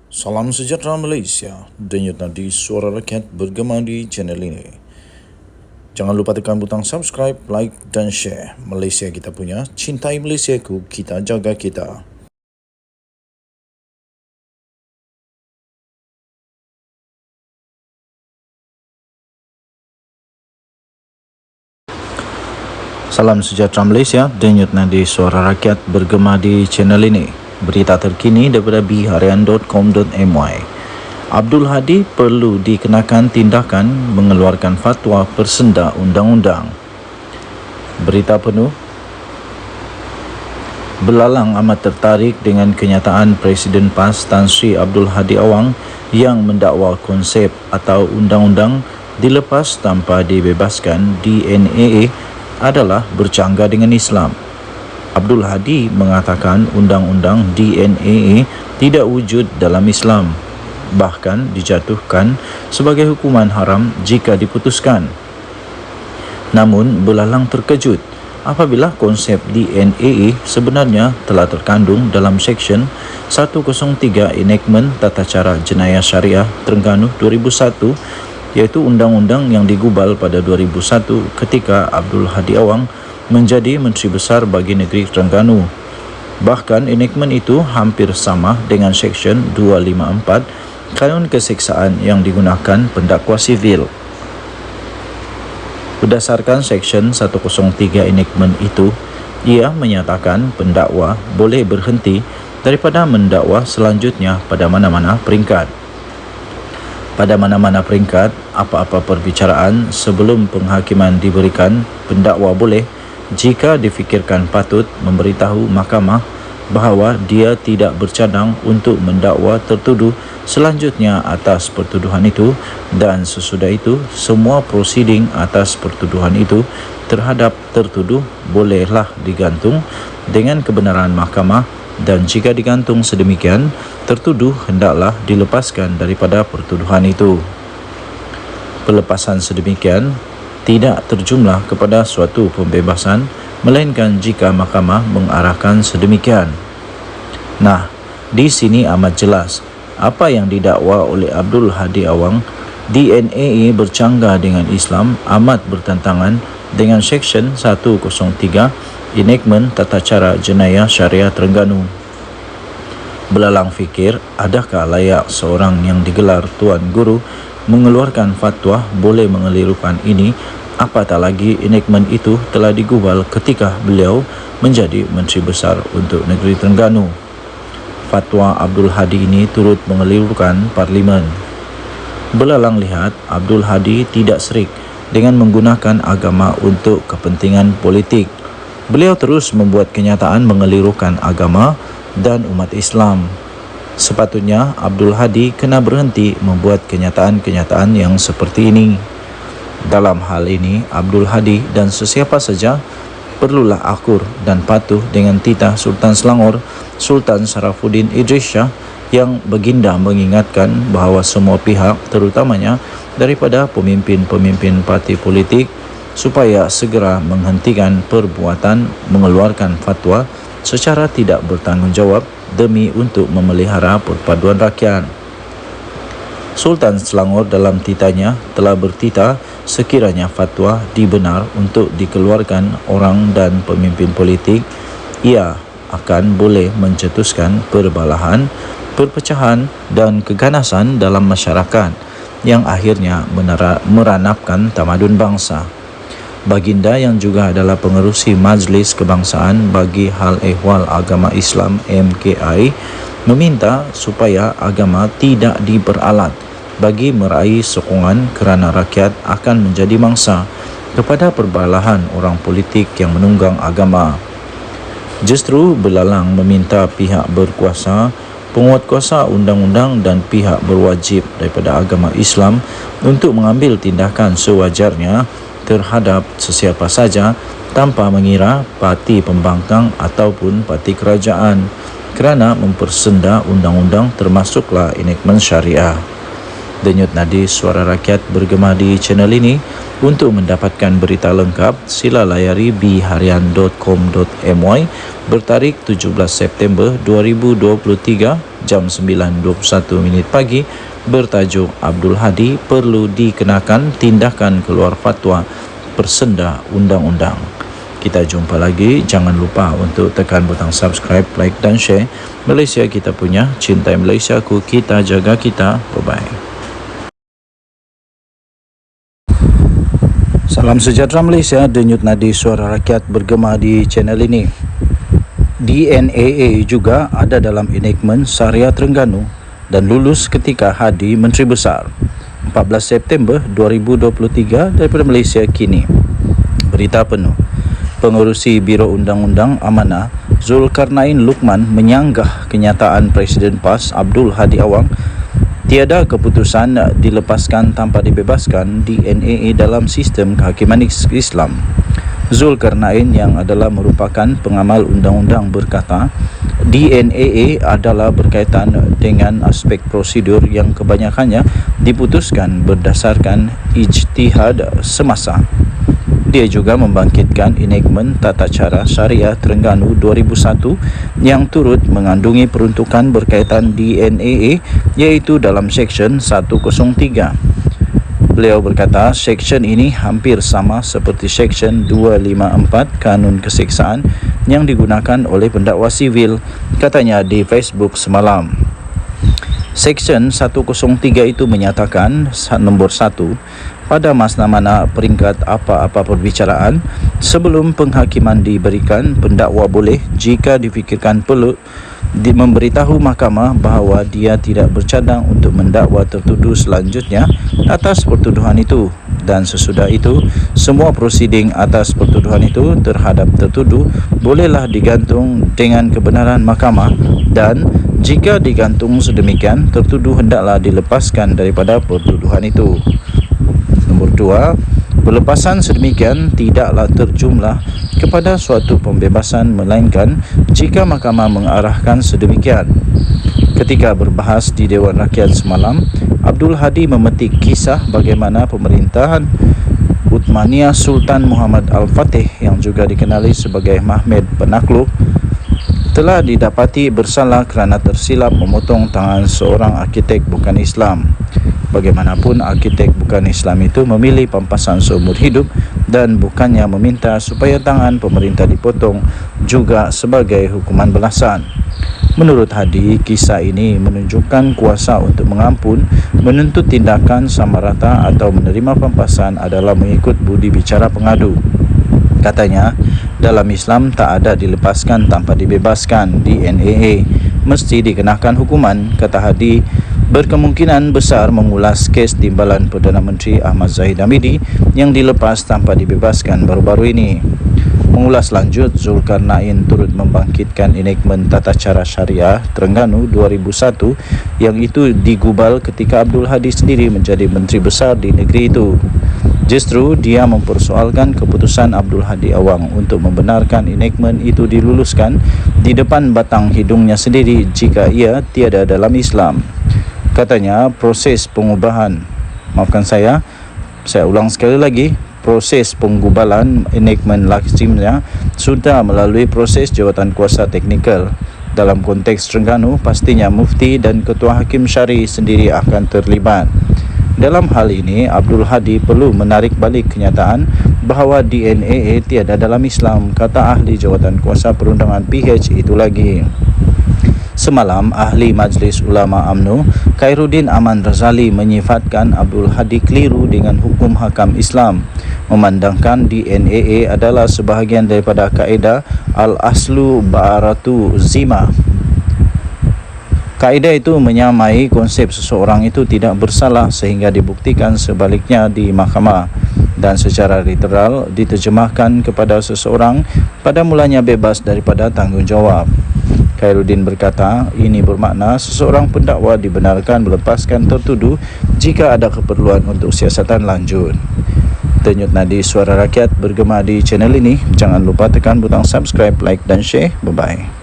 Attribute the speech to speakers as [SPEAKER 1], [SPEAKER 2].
[SPEAKER 1] Salam sejahtera Malaysia, denyut nadi suara rakyat bergema di channel ini. Jangan lupa tekan butang subscribe, like dan share. Malaysia kita punya, cintai Malaysiaku, kita jaga kita. Salam sejahtera Malaysia, denyut nadi suara rakyat bergema di channel ini. Berita terkini daripada bharian.com.my. Abdul Hadi perlu dikenakan tindakan mengeluarkan fatwa persenda undang-undang. Berita penuh. Belalang amat tertarik dengan kenyataan Presiden PAS Tan Sri Abdul Hadi Awang yang mendakwa konsep atau undang-undang dilepas tanpa dibebaskan DNAA adalah bercanggah dengan Islam. Abdul Hadi mengatakan undang-undang DNAA tidak wujud dalam Islam, bahkan dijatuhkan sebagai hukuman haram jika diputuskan. Namun, belalang terkejut apabila konsep DNAA sebenarnya telah terkandung dalam Seksyen 103 Enactment Tata Cara Jenayah Syariah Terengganu 2001, iaitu undang-undang yang digubal pada 2001 ketika Abdul Hadi Awang menjadi Menteri Besar bagi Negeri Terengganu. Bahkan enactment itu hampir sama dengan Seksyen 254 Kanun Keseksaan yang digunakan pendakwa sivil. Berdasarkan Seksyen 103 enactment itu, ia menyatakan pendakwa boleh berhenti daripada mendakwa selanjutnya pada mana-mana peringkat. Pada mana-mana peringkat, apa-apa perbicaraan sebelum penghakiman diberikan, pendakwa boleh, jika difikirkan patut, memberitahu mahkamah bahawa dia tidak bercadang untuk mendakwa tertuduh selanjutnya atas pertuduhan itu, dan sesudah itu semua prosiding atas pertuduhan itu terhadap tertuduh bolehlah digantung dengan kebenaran mahkamah, dan jika digantung sedemikian, tertuduh hendaklah dilepaskan daripada pertuduhan itu. Pelepasan sedemikian tidak terjumlah kepada suatu pembebasan, melainkan jika mahkamah mengarahkan sedemikian. Nah, di sini amat jelas apa yang didakwa oleh Abdul Hadi Awang. DNAA bercanggah dengan Islam, amat bertentangan dengan Seksyen 103 Enactment Tata Cara Jenayah Syariah Terengganu. Belalang fikir, adakah layak seorang yang digelar Tuan Guru mengeluarkan fatwa boleh mengelirukan ini, apatah lagi enactment itu telah digubal ketika beliau menjadi Menteri Besar untuk Negeri Terengganu. Fatwa Abdul Hadi ini turut mengelirukan Parlimen. Belalang lihat Abdul Hadi tidak serik dengan menggunakan agama untuk kepentingan politik. Beliau terus membuat kenyataan mengelirukan agama dan umat Islam. Sepatutnya Abdul Hadi kena berhenti membuat kenyataan-kenyataan yang seperti ini. Dalam hal ini, Abdul Hadi dan sesiapa saja perlulah akur dan patuh dengan titah Sultan Selangor, Sultan Sarafuddin Idris Shah, yang baginda mengingatkan bahawa semua pihak, terutamanya daripada pemimpin-pemimpin parti politik, supaya segera menghentikan perbuatan mengeluarkan fatwa secara tidak bertanggungjawab demi untuk memelihara perpaduan rakyat. Sultan Selangor dalam titahnya telah bertitah sekiranya fatwa dibenar untuk dikeluarkan orang dan pemimpin politik, ia akan boleh mencetuskan perbalahan, perpecahan dan keganasan dalam masyarakat yang akhirnya meranapkan tamadun bangsa. Baginda yang juga adalah pengerusi Majlis Kebangsaan bagi Hal Ehwal Agama Islam MKI meminta supaya agama tidak diperalat bagi meraih sokongan kerana rakyat akan menjadi mangsa kepada perbalahan orang politik yang menunggang agama. Justru belalang meminta pihak berkuasa, penguatkuasa undang-undang dan pihak berwajib daripada agama Islam untuk mengambil tindakan sewajarnya terhadap sesiapa saja tanpa mengira parti pembangkang ataupun parti kerajaan kerana mempersenda undang-undang termasuklah enactment syariah. Denyut nadi suara rakyat bergema di channel ini. Untuk mendapatkan berita lengkap, sila layari bharian.com.my bertarikh 17 September 2023 jam 9.21 pagi bertajuk Abdul Hadi perlu dikenakan tindakan keluar fatwa persenda undang-undang. Kita jumpa lagi. Jangan lupa untuk tekan butang subscribe, like dan share. Malaysia kita punya, cintai Malaysia ku, kita jaga kita. Bye-bye. Salam sejahtera Malaysia, denyut nadi suara rakyat bergema di channel ini. DNAA juga ada dalam enactment Syariah Terengganu dan lulus ketika Hadi Menteri Besar 14 September 2023 daripada Malaysia Kini. Berita penuh. Pengerusi Biro Undang-Undang Amanah Zulkarnain Luqman menyanggah kenyataan Presiden PAS Abdul Hadi Awang tiada keputusan dilepaskan tanpa dibebaskan DNAA dalam sistem kehakiman Islam. Zulkarnain yang adalah merupakan pengamal undang-undang berkata, DNAA adalah berkaitan dengan aspek prosedur yang kebanyakannya diputuskan berdasarkan ijtihad semasa. Dia juga membangkitkan enactment Tata Cara Syariah Terengganu 2001 yang turut mengandungi peruntukan berkaitan DNAA iaitu dalam Seksyen 103. Beliau berkata seksyen ini hampir sama seperti Seksyen 254 Kanun Keseksaan yang digunakan oleh pendakwa sivil, katanya di Facebook semalam. Seksyen 103 itu menyatakan nombor 1, pada mana-mana peringkat apa-apa perbicaraan sebelum penghakiman diberikan, pendakwa boleh jika difikirkan perlu memberitahu mahkamah bahawa dia tidak bercadang untuk mendakwa tertuduh selanjutnya atas pertuduhan itu, dan sesudah itu semua prosiding atas pertuduhan itu terhadap tertuduh bolehlah digantung dengan kebenaran mahkamah, dan jika digantung sedemikian tertuduh hendaklah dilepaskan daripada pertuduhan itu. Nombor 2, pelepasan sedemikian tidaklah terjumlah kepada suatu pembebasan melainkan jika mahkamah mengarahkan sedemikian. Ketika berbahas di Dewan Rakyat semalam, Abdul Hadi memetik kisah bagaimana pemerintahan Uthmaniyah Sultan Muhammad Al-Fatih yang juga dikenali sebagai Mahmud Penakluk telah didapati bersalah kerana tersilap memotong tangan seorang arkitek bukan Islam. Bagaimanapun arkitek bukan Islam itu memilih pampasan seumur hidup dan bukannya meminta supaya tangan pemerintah dipotong juga sebagai hukuman belasan. Menurut Hadi, kisah ini menunjukkan kuasa untuk mengampun, menuntut tindakan sama rata atau menerima pampasan adalah mengikut budi bicara pengadu. Katanya, dalam Islam tak ada dilepaskan tanpa dibebaskan. DNAA mesti dikenakan hukuman, kata Hadi. Berkemungkinan besar mengulas kes timbalan Perdana Menteri Ahmad Zahid Hamidi yang dilepas tanpa dibebaskan baru-baru ini. Mengulas lanjut, Zulkarnain turut membangkitkan enactment Tata Cara Syariah Terengganu 2001 yang itu digubal ketika Abdul Hadi sendiri menjadi Menteri Besar di negeri itu. Justru dia mempersoalkan keputusan Abdul Hadi Awang untuk membenarkan enactment itu diluluskan di depan batang hidungnya sendiri jika ia tiada dalam Islam. Katanya proses pengubahan, saya ulang sekali lagi, proses penggubalan enactment lazimnya sudah melalui proses jawatan kuasa teknikal. Dalam konteks Terengganu, pastinya Mufti dan Ketua Hakim Syari sendiri akan terlibat. Dalam hal ini, Abdul Hadi perlu menarik balik kenyataan bahawa DNAA tiada dalam Islam, kata ahli jawatan kuasa perundangan PH itu lagi. Semalam, Ahli Majlis Ulama UMNO, Khairuddin Aman Razali menyifatkan Abdul Hadi keliru dengan hukum hakam Islam, memandangkan DNAA adalah sebahagian daripada kaedah Al-Aslu Ba'aratu Zima. Kaedah itu menyamai konsep seseorang itu tidak bersalah sehingga dibuktikan sebaliknya di mahkamah, dan secara literal diterjemahkan kepada seseorang pada mulanya bebas daripada tanggungjawab. Khairuddin berkata, ini bermakna seseorang pendakwa dibenarkan melepaskan tertuduh jika ada keperluan untuk siasatan lanjut. Denyut nadi suara rakyat bergema di channel ini. Jangan lupa tekan butang subscribe, like dan share. Bye-bye.